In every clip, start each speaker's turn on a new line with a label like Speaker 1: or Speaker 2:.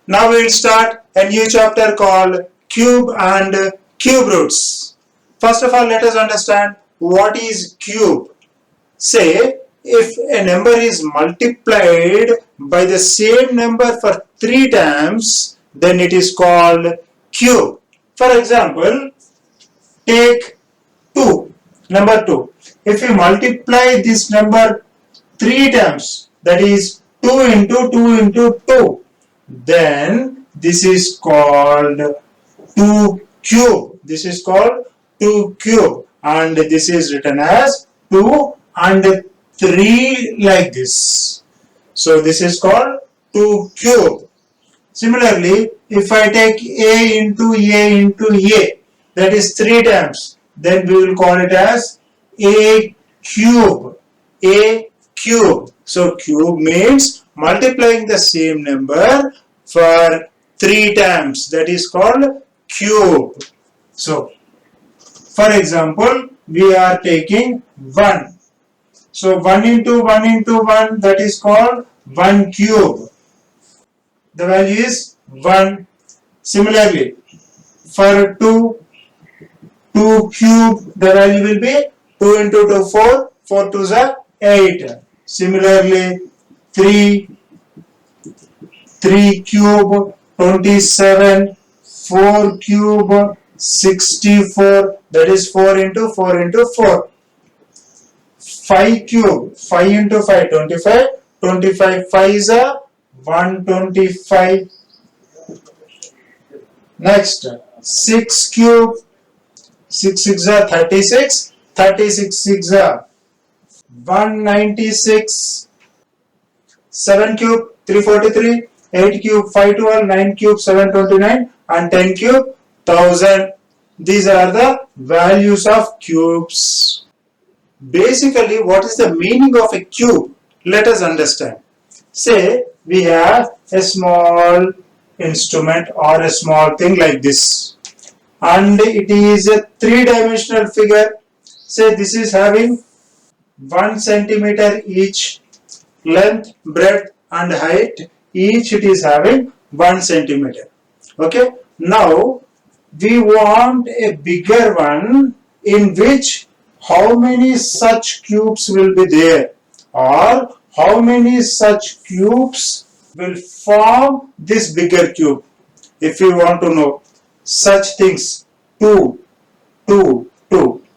Speaker 1: Now we will start a new chapter called cube and cube roots. First of all, let us understand what is cube. Say, if a number is multiplied by the same number for 3 times, then it is called cube. For example, take 2, number 2. If we multiply this number 3 times, that is 2 into 2 into 2, then this is called 2 cube. This is called 2 cube, and this is written as 2 and 3 like this. So this is called 2 cube. Similarly, if I take a into a, that is 3 times, then we will call it as a cube. A cube. So cube means multiplying the same number for 3 times. That is called cube. So, for example, we are taking 1. So 1 into 1, that is called 1 cube. The value is 1. Similarly, for 2 cube, the value will be 2 into 2, 4. 4 2s are 8. Similarly, 3 cube, 27. 4 cube, 64. That is 4 into 4 into 4. 5 cube, 5 into 5, 25. 25 5 is a 125. Next, 6 cube, 6 6 are 36. 36 6 are 196. 7 cube, 343. 8 cube, 512. 9 cube, 729. And 10 cube, 1000. These are the values of cubes. Basically, what is the meaning of a cube? Let us understand. Say we have a small instrument or a small thing like this, and it is a 3-dimensional figure. Say this is having 1 centimeter each, length, breadth and height each it is having 1 centimeter. Okay, now we want a bigger one, in which how many such cubes will be there, or how many such cubes will form this bigger cube. If you want to know such things, 2.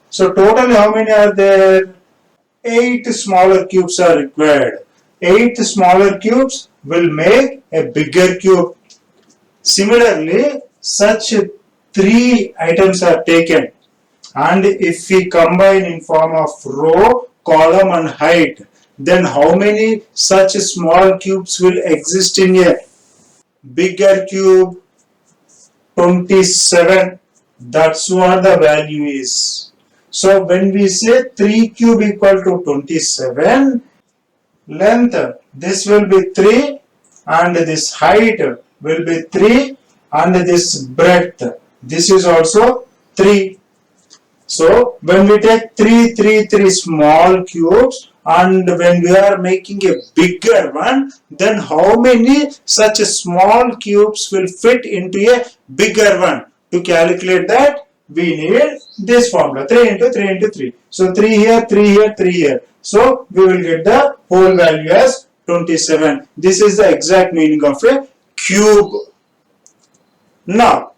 Speaker 1: So totally how many are there? 8 smaller cubes are required. 8 smaller cubes will make a bigger cube. Similarly, such 3 items are taken, and if we combine in form of row, column and height, then how many such small cubes will exist in a bigger cube? 27. That's what the value is. So when we say 3 cube equal to 27, length, this will be 3, and this height will be 3, and this breadth, this is also 3. So when we take 3 small cubes, and when we are making a bigger one, then how many such small cubes will fit into a bigger one? To calculate that, we need this formula, 3 into 3 into 3. So 3 here, 3 here, 3 here. So we will get the whole value as 27. This is the exact meaning of a cube. Now,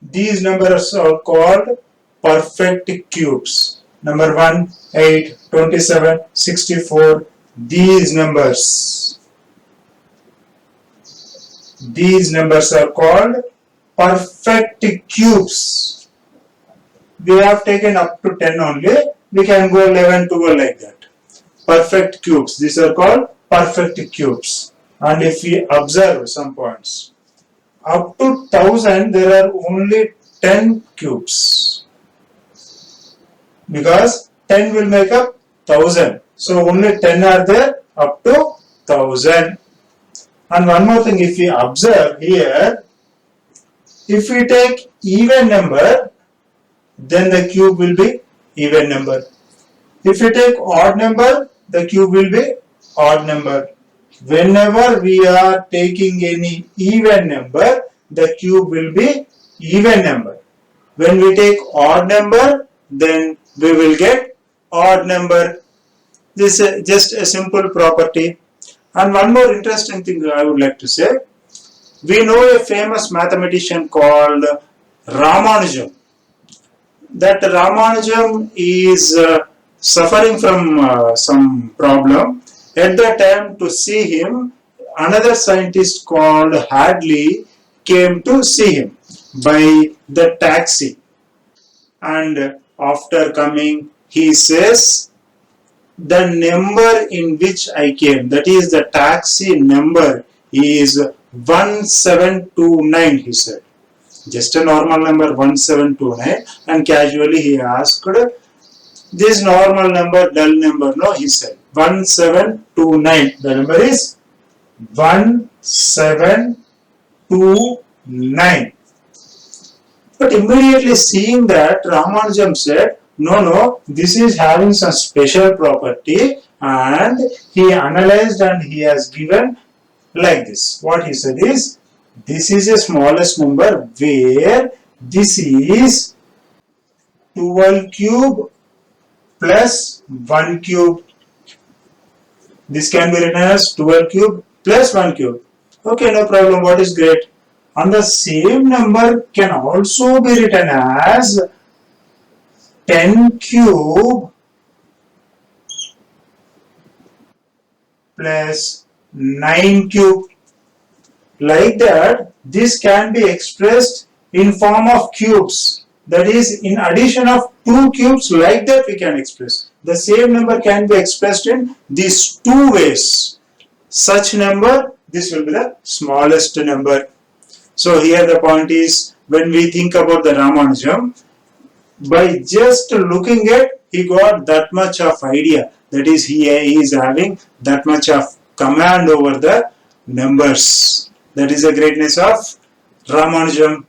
Speaker 1: these numbers are called perfect cubes. Number 1, 8, 27, 64. These numbers are called perfect cubes. We have taken up to 10 only. We can go 11, 12 like that. Perfect cubes. These are called perfect cubes. And if we observe some points, up to 1000 there are only 10 cubes, because 10 will make up 1000. So only 10 are there up to 1000. And one more thing, if we observe here, if we take even number, then the cube will be even number. If you take odd number, the cube will be odd number. whenever we are taking any even number, the cube will be even number. When we take odd number, then we will get odd number. This is just a simple property. And one more interesting thing I would like to say. We know a famous mathematician called Ramanujan. That Ramanujan is suffering from some problem. At that time, to see him, another scientist called Hadley came to see him by the taxi. And after coming, he says, the number in which I came, that is the taxi number, is 1729, he said. Just a normal number 1729, and casually he asked, this normal number, dull number, no, he said 1729. The number is 1729. But immediately seeing that, Ramanujan said, no, this is having some special property, and he analyzed and he has given like this. What he said is, this is the smallest number where this is 12 cube plus 1 cube. This can be written as 12 cube plus 1 cube. Okay, no problem. What is great? And the same number can also be written as 10 cube plus 9 cube. Like that, this can be expressed in form of cubes. That is, in addition of 2 cubes, like that we can express. The same number can be expressed in these 2 ways. Such number, this will be the smallest number. So here the point is, when we think about the Ramanujan, by just looking at, he got that much of idea. That is, he is having that much of command over the numbers. That is the greatness of Ramanujan.